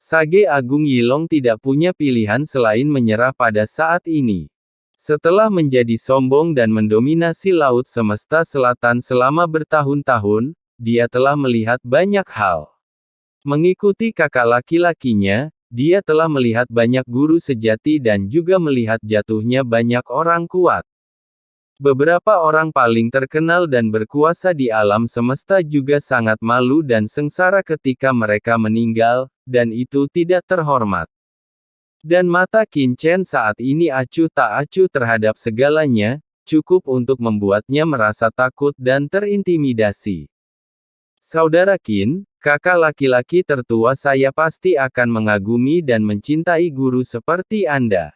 Sage Agung Yilong tidak punya pilihan selain menyerah pada saat ini. Setelah menjadi sombong dan mendominasi Laut Semesta Selatan selama bertahun-tahun, dia telah melihat banyak hal. Mengikuti kakak laki-lakinya, dia telah melihat banyak guru sejati dan juga melihat jatuhnya banyak orang kuat. Beberapa orang paling terkenal dan berkuasa di alam semesta juga sangat malu dan sengsara ketika mereka meninggal, dan itu tidak terhormat. Dan mata Qin Chen saat ini acuh tak acuh terhadap segalanya, cukup untuk membuatnya merasa takut dan terintimidasi. Saudara Qin, kakak laki-laki tertua saya pasti akan mengagumi dan mencintai guru seperti Anda.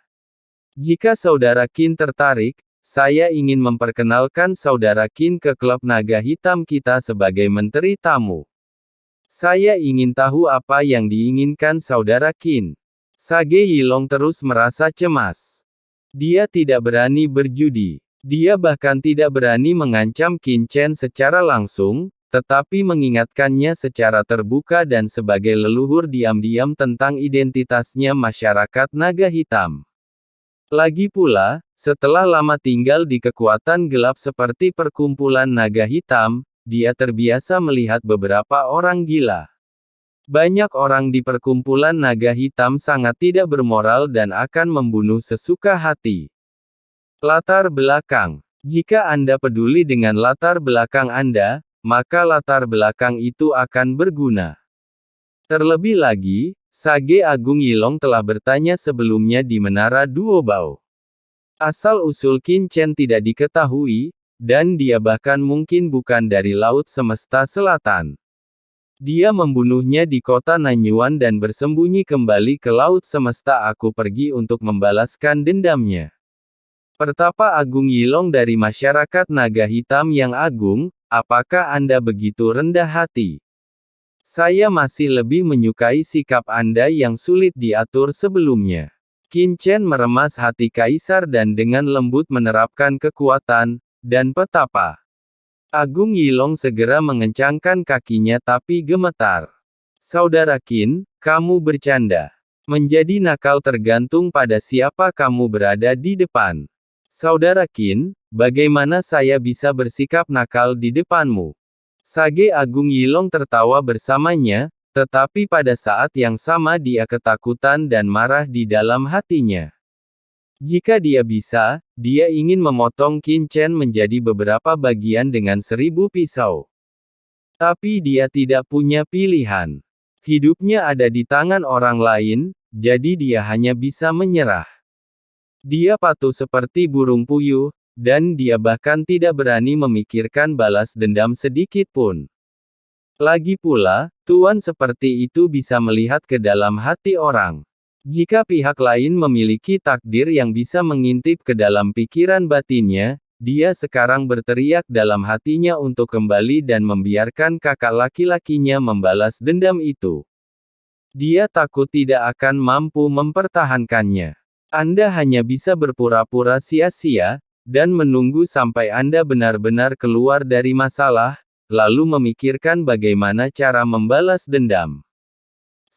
Jika saudara Qin tertarik, saya ingin memperkenalkan saudara Qin ke klub naga hitam kita sebagai menteri tamu. Saya ingin tahu apa yang diinginkan saudara Qin. Sage Yilong terus merasa cemas. Dia tidak berani berjudi. Dia bahkan tidak berani mengancam Qin Chen secara langsung, tetapi mengingatkannya secara terbuka dan sebagai leluhur diam-diam tentang identitasnya masyarakat naga hitam. Lagi pula, setelah lama tinggal di kekuatan gelap seperti perkumpulan naga hitam, dia terbiasa melihat beberapa orang gila. Banyak orang di perkumpulan naga hitam sangat tidak bermoral dan akan membunuh sesuka hati. Latar belakang. Jika Anda peduli dengan latar belakang Anda, maka latar belakang itu akan berguna. Terlebih lagi, Sage Agung Yilong telah bertanya sebelumnya di Menara Duo Bao. Asal-usul Qin Chen tidak diketahui, dan dia bahkan mungkin bukan dari Laut Semesta Selatan. Dia membunuhnya di kota Nanyuan dan bersembunyi kembali ke Laut Semesta. Aku pergi untuk membalaskan dendamnya. Pertapa Agung Yilong dari masyarakat naga hitam yang agung, apakah Anda begitu rendah hati? Saya masih lebih menyukai sikap Anda yang sulit diatur sebelumnya. Qin Chen meremas hati kaisar dan dengan lembut menerapkan kekuatan, dan petapa. Agung Yilong segera mengencangkan kakinya tapi gemetar. Saudara Qin, kamu bercanda. Menjadi nakal tergantung pada siapa kamu berada di depan. Saudara Qin, bagaimana saya bisa bersikap nakal di depanmu? Sage Agung Yilong tertawa bersamanya, tetapi pada saat yang sama dia ketakutan dan marah di dalam hatinya. Jika dia bisa, dia ingin memotong Qin Chen menjadi beberapa bagian dengan 1000 pisau. Tapi dia tidak punya pilihan. Hidupnya ada di tangan orang lain, jadi dia hanya bisa menyerah. Dia patuh seperti burung puyuh, dan dia bahkan tidak berani memikirkan balas dendam sedikit pun. Lagi pula, tuan seperti itu bisa melihat ke dalam hati orang. Jika pihak lain memiliki takdir yang bisa mengintip ke dalam pikiran batinnya, dia sekarang berteriak dalam hatinya untuk kembali dan membiarkan kakak laki-lakinya membalas dendam itu. Dia takut tidak akan mampu mempertahankannya. Anda hanya bisa berpura-pura sia-sia, dan menunggu sampai Anda benar-benar keluar dari masalah, lalu memikirkan bagaimana cara membalas dendam.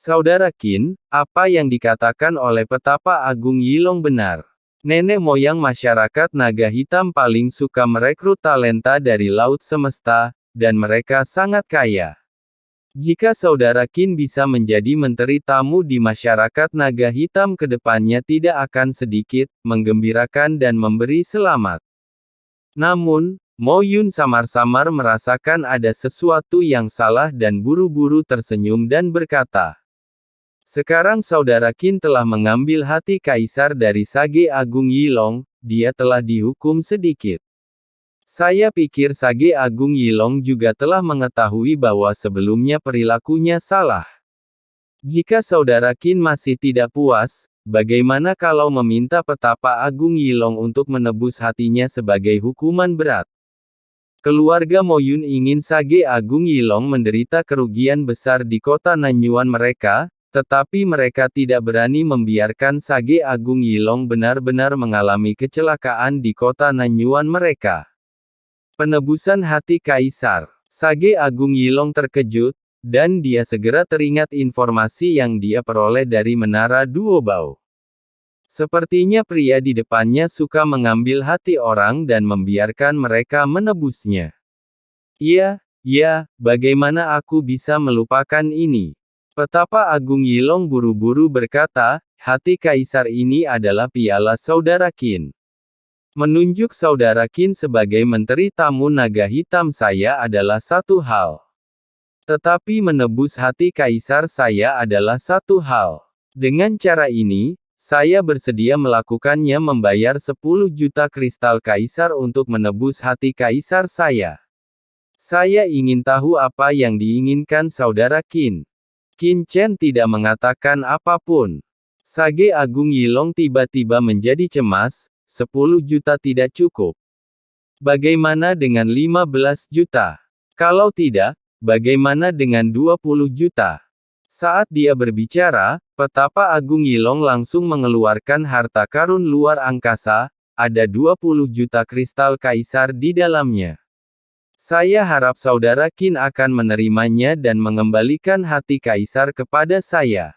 Saudara Qin, apa yang dikatakan oleh Petapa Agung Yilong benar. Nenek moyang masyarakat naga hitam paling suka merekrut talenta dari Laut Semesta, dan mereka sangat kaya. Jika saudara Qin bisa menjadi menteri tamu di masyarakat naga hitam ke depannya tidak akan sedikit, menggembirakan dan memberi selamat. Namun, Mo Yun samar-samar merasakan ada sesuatu yang salah dan buru-buru tersenyum dan berkata, sekarang saudara Qin telah mengambil hati kaisar dari Sage Agung Yilong, dia telah dihukum sedikit. Saya pikir Sage Agung Yilong juga telah mengetahui bahwa sebelumnya perilakunya salah. Jika saudara Qin masih tidak puas, bagaimana kalau meminta Petapa Agung Yilong untuk menebus hatinya sebagai hukuman berat? Keluarga Mo Yun ingin Sage Agung Yilong menderita kerugian besar di kota Nanyuan mereka, tetapi mereka tidak berani membiarkan Sage Agung Yilong benar-benar mengalami kecelakaan di kota Nanyuan mereka. Penebusan hati kaisar. Sage Agung Yilong terkejut, dan dia segera teringat informasi yang dia peroleh dari menara Duobao. Sepertinya pria di depannya suka mengambil hati orang dan membiarkan mereka menebusnya. Iya, ya, bagaimana aku bisa melupakan ini? Petapa Agung Yilong buru-buru berkata, hati kaisar ini adalah piala saudara Qin. Menunjuk saudara Qin sebagai menteri tamu naga hitam saya adalah satu hal. Tetapi menebus hati kaisar saya adalah satu hal. Dengan cara ini, saya bersedia melakukannya membayar 10 juta kristal kaisar untuk menebus hati kaisar saya. Saya ingin tahu apa yang diinginkan saudara Qin. Qin Chen tidak mengatakan apapun. Sage Agung Yilong tiba-tiba menjadi cemas, 10 juta tidak cukup. Bagaimana dengan 15 juta? Kalau tidak, bagaimana dengan 20 juta? Saat dia berbicara, Petapa Agung Yilong langsung mengeluarkan harta karun luar angkasa, ada 20 juta kristal kaisar di dalamnya. Saya harap saudara Qin akan menerimanya dan mengembalikan hati kaisar kepada saya.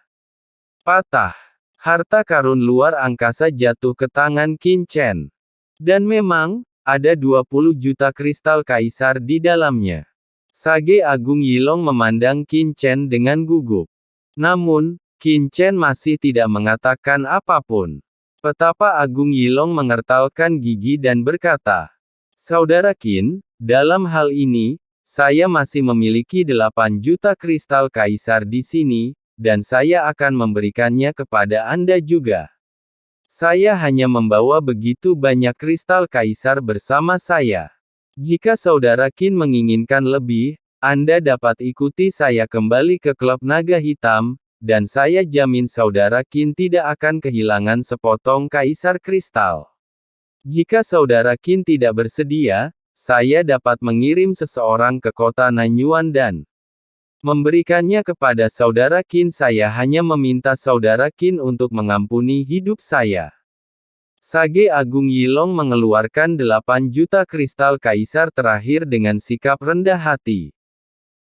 Patah. Harta karun luar angkasa jatuh ke tangan Qin Chen. Dan memang, ada 20 juta kristal kaisar di dalamnya. Sage Agung Yilong memandang Qin Chen dengan gugup. Namun, Qin Chen masih tidak mengatakan apapun. Petapa Agung Yilong mengertalkan gigi dan berkata, Saudara Qin, dalam hal ini, saya masih memiliki 8 juta kristal kaisar di sini, dan saya akan memberikannya kepada Anda juga. Saya hanya membawa begitu banyak kristal kaisar bersama saya. Jika saudara Qin menginginkan lebih, Anda dapat ikuti saya kembali ke klub naga hitam, dan saya jamin saudara Qin tidak akan kehilangan sepotong kaisar kristal. Jika saudara Qin tidak bersedia, saya dapat mengirim seseorang ke kota Nanyuan dan memberikannya kepada saudara Qin. Saya hanya meminta saudara Qin untuk mengampuni hidup saya. Sage Agung Yilong mengeluarkan 8 juta kristal kaisar terakhir dengan sikap rendah hati.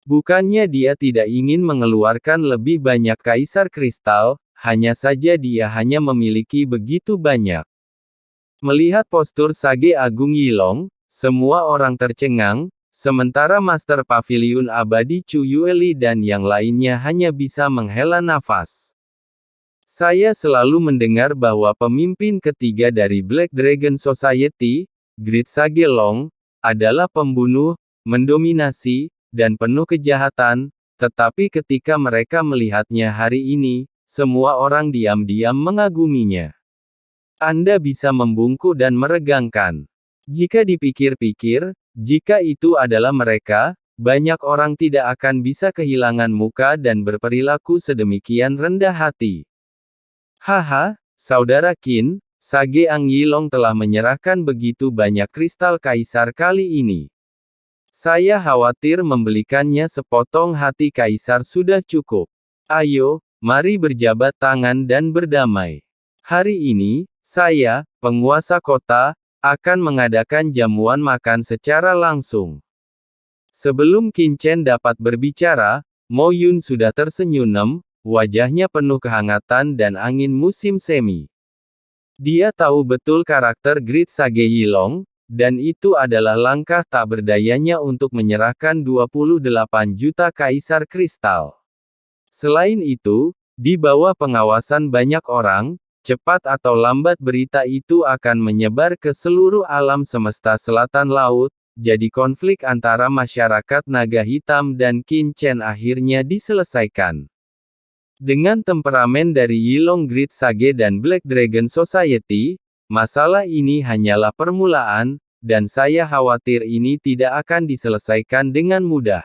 Bukannya dia tidak ingin mengeluarkan lebih banyak kaisar kristal, hanya saja dia hanya memiliki begitu banyak. Melihat postur Sage Agung Yilong, semua orang tercengang, sementara Master Pavilion Abadi Chu Yueli dan yang lainnya hanya bisa menghela nafas. Saya selalu mendengar bahwa pemimpin ketiga dari Black Dragon Society, Great Sage Long, adalah pembunuh, mendominasi, dan penuh kejahatan, tetapi ketika mereka melihatnya hari ini, semua orang diam-diam mengaguminya. Anda bisa membungkuk dan meregangkan. Jika dipikir-pikir, jika itu adalah mereka, banyak orang tidak akan bisa kehilangan muka dan berperilaku sedemikian rendah hati. Haha, saudara Qin, Sage Ang Yilong telah menyerahkan begitu banyak kristal kaisar kali ini. Saya khawatir membelikannya sepotong hati kaisar sudah cukup. Ayo, mari berjabat tangan dan berdamai. Hari ini, saya, penguasa kota, akan mengadakan jamuan makan secara langsung. Sebelum Qin Chen dapat berbicara, Mo Yun sudah tersenyum, wajahnya penuh kehangatan dan angin musim semi. Dia tahu betul karakter Great Sage Yilong, dan itu adalah langkah tak berdayanya untuk menyerahkan 28 juta kaisar kristal. Selain itu, di bawah pengawasan banyak orang, cepat atau lambat berita itu akan menyebar ke seluruh alam semesta selatan laut, jadi konflik antara masyarakat naga hitam dan Qin Chen akhirnya diselesaikan. Dengan temperamen dari Yilong Great Sage dan Black Dragon Society, masalah ini hanyalah permulaan, dan saya khawatir ini tidak akan diselesaikan dengan mudah.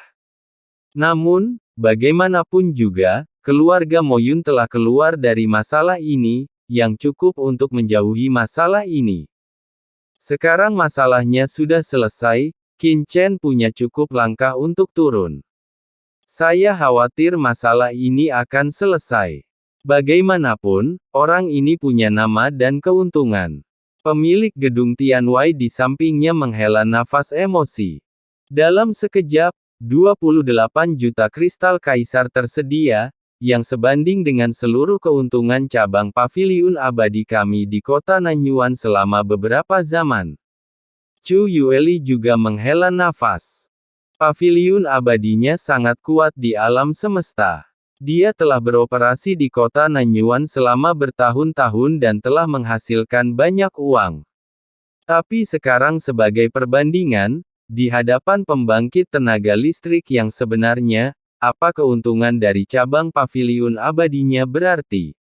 Namun, bagaimanapun juga, keluarga Mo Yun telah keluar dari masalah ini, yang cukup untuk menjauhi masalah ini. Sekarang masalahnya sudah selesai, Qin Chen punya cukup langkah untuk turun. Saya khawatir masalah ini akan selesai. Bagaimanapun, orang ini punya nama dan keuntungan. Pemilik gedung Tianwei di sampingnya menghela nafas emosi. Dalam sekejap, 28 juta kristal kaisar tersedia, yang sebanding dengan seluruh keuntungan cabang paviliun abadi kami di kota Nanyuan selama beberapa zaman. Chu Yueli juga menghela nafas. Paviliun abadinya sangat kuat di alam semesta. Dia telah beroperasi di kota Nanyuan selama bertahun-tahun dan telah menghasilkan banyak uang. Tapi sekarang sebagai perbandingan, di hadapan pembangkit tenaga listrik yang sebenarnya, apa keuntungan dari cabang paviliun abadinya berarti?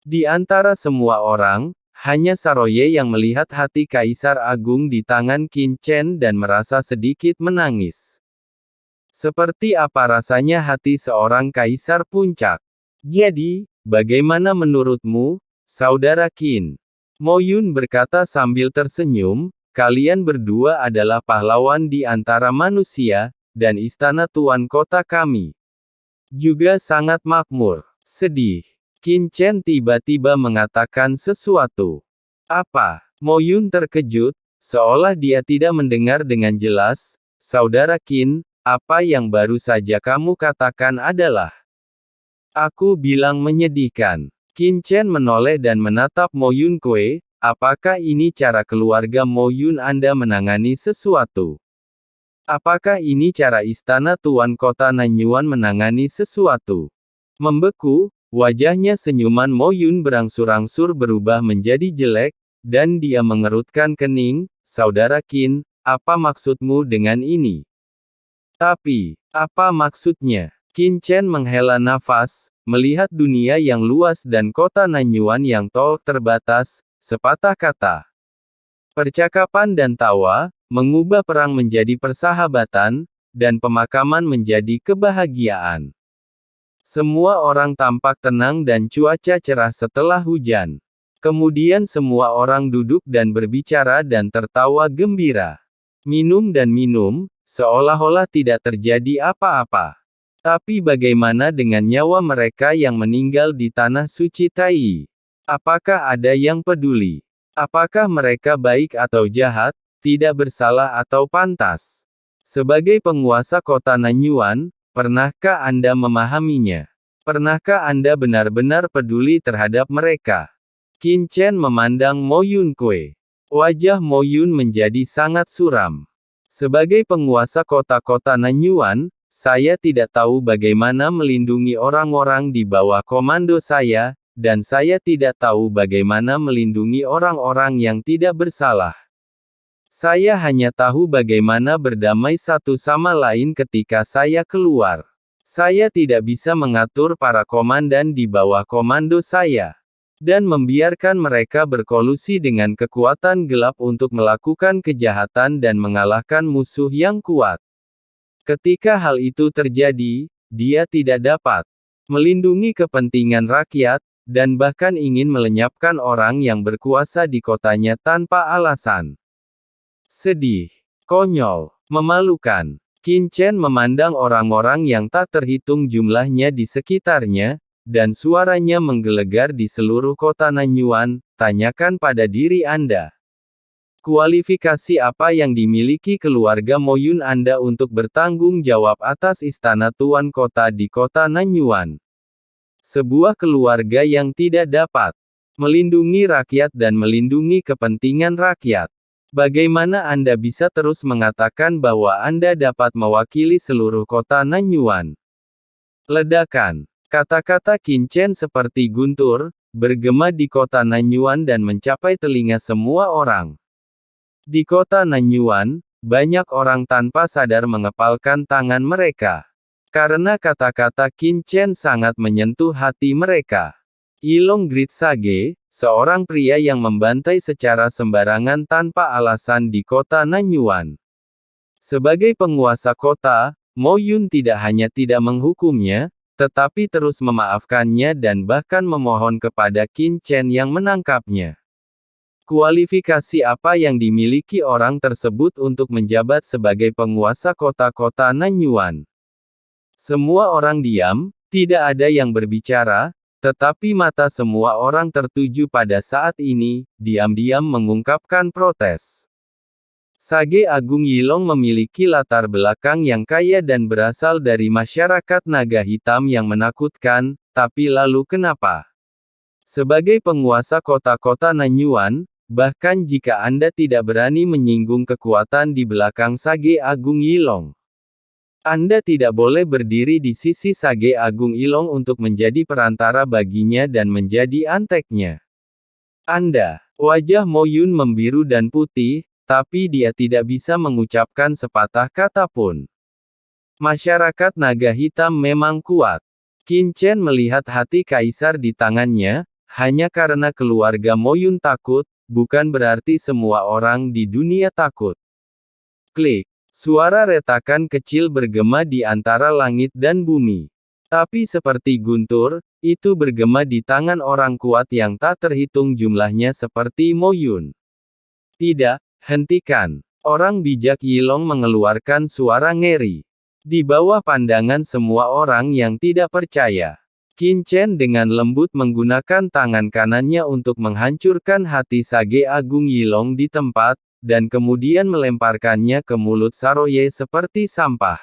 Di antara semua orang, hanya Saroye yang melihat hati Kaisar Agung di tangan Qin Chen dan merasa sedikit menangis. Seperti apa rasanya hati seorang Kaisar Puncak? Jadi, bagaimana menurutmu, Saudara Qin? Mo Yun berkata sambil tersenyum, kalian berdua adalah pahlawan di antara manusia, dan istana tuan kota kami juga sangat makmur. Sedih. Qin Chen tiba-tiba mengatakan sesuatu. Apa? Mo Yun terkejut, seolah dia tidak mendengar dengan jelas. Saudara Qin, apa yang baru saja kamu katakan adalah... Aku bilang menyedihkan. Qin Chen menoleh dan menatap Mo Yun Kue, apakah ini cara keluarga Mo Yun Anda menangani sesuatu? Apakah ini cara istana tuan kota Nanyuan menangani sesuatu? Membeku, wajahnya senyuman Mo Yun berangsur-angsur berubah menjadi jelek, dan dia mengerutkan kening. Saudara Qin, apa maksudmu dengan ini? Tapi, apa maksudnya? Qin Chen menghela nafas, melihat dunia yang luas dan kota Nanyuan yang terbatas, sepatah kata. Percakapan dan tawa, mengubah perang menjadi persahabatan, dan pemakaman menjadi kebahagiaan. Semua orang tampak tenang dan cuaca cerah setelah hujan. Kemudian semua orang duduk dan berbicara dan tertawa gembira. Minum dan minum, seolah-olah tidak terjadi apa-apa. Tapi bagaimana dengan nyawa mereka yang meninggal di tanah suci Tai? Apakah ada yang peduli? Apakah mereka baik atau jahat? Tidak bersalah atau pantas. Sebagai penguasa kota Nanyuan, pernahkah Anda memahaminya? Pernahkah Anda benar-benar peduli terhadap mereka? Qin Chen memandang Mo Yun Kue. Wajah Mo Yun menjadi sangat suram. Sebagai penguasa kota-kota Nanyuan, saya tidak tahu bagaimana melindungi orang-orang di bawah komando saya, dan saya tidak tahu bagaimana melindungi orang-orang yang tidak bersalah. Saya hanya tahu bagaimana berdamai satu sama lain ketika saya keluar. Saya tidak bisa mengatur para komandan di bawah komando saya. Dan membiarkan mereka berkolusi dengan kekuatan gelap untuk melakukan kejahatan dan mengalahkan musuh yang kuat. Ketika hal itu terjadi, dia tidak dapat melindungi kepentingan rakyat, dan bahkan ingin melenyapkan orang yang berkuasa di kotanya tanpa alasan. Sedih, konyol, memalukan. Qin Chen memandang orang-orang yang tak terhitung jumlahnya di sekitarnya, dan suaranya menggelegar di seluruh kota Nanyuan. Tanyakan pada diri Anda. Kualifikasi apa yang dimiliki keluarga Mo Yun Anda untuk bertanggung jawab atas istana tuan kota di kota Nanyuan? Sebuah keluarga yang tidak dapat melindungi rakyat dan melindungi kepentingan rakyat. Bagaimana Anda bisa terus mengatakan bahwa Anda dapat mewakili seluruh kota Nanyuan? Ledakan. Kata-kata Qin Chen seperti guntur, bergema di kota Nanyuan dan mencapai telinga semua orang. Di kota Nanyuan, banyak orang tanpa sadar mengepalkan tangan mereka. Karena kata-kata Qin Chen sangat menyentuh hati mereka. Ilong Gritsage, seorang pria yang membantai secara sembarangan tanpa alasan di kota Nanyuan. Sebagai penguasa kota, Mo Yun tidak hanya tidak menghukumnya, tetapi terus memaafkannya dan bahkan memohon kepada Qin Chen yang menangkapnya. Kualifikasi apa yang dimiliki orang tersebut untuk menjabat sebagai penguasa kota-kota Nanyuan? Semua orang diam, tidak ada yang berbicara, tetapi mata semua orang tertuju pada saat ini, diam-diam mengungkapkan protes. Sage Agung Yilong memiliki latar belakang yang kaya dan berasal dari masyarakat naga hitam yang menakutkan, tapi lalu kenapa? Sebagai penguasa kota-kota Nanyuan, bahkan jika Anda tidak berani menyinggung kekuatan di belakang Sage Agung Yilong, Anda tidak boleh berdiri di sisi Sage Agung Yilong untuk menjadi perantara baginya dan menjadi anteknya. Wajah Mo Yun membiru dan putih, tapi dia tidak bisa mengucapkan sepatah kata pun. Masyarakat naga hitam memang kuat. Qin Chen melihat hati kaisar di tangannya, hanya karena keluarga Mo Yun takut, bukan berarti semua orang di dunia takut. Klik. Suara retakan kecil bergema di antara langit dan bumi. Tapi seperti guntur, itu bergema di tangan orang kuat yang tak terhitung jumlahnya seperti Mo Yun. Tidak, hentikan. Orang bijak Yilong mengeluarkan suara ngeri. Di bawah pandangan semua orang yang tidak percaya, Qin Chen dengan lembut menggunakan tangan kanannya untuk menghancurkan hati Sage Agung Yilong di tempat, dan kemudian melemparkannya ke mulut Saroye seperti sampah.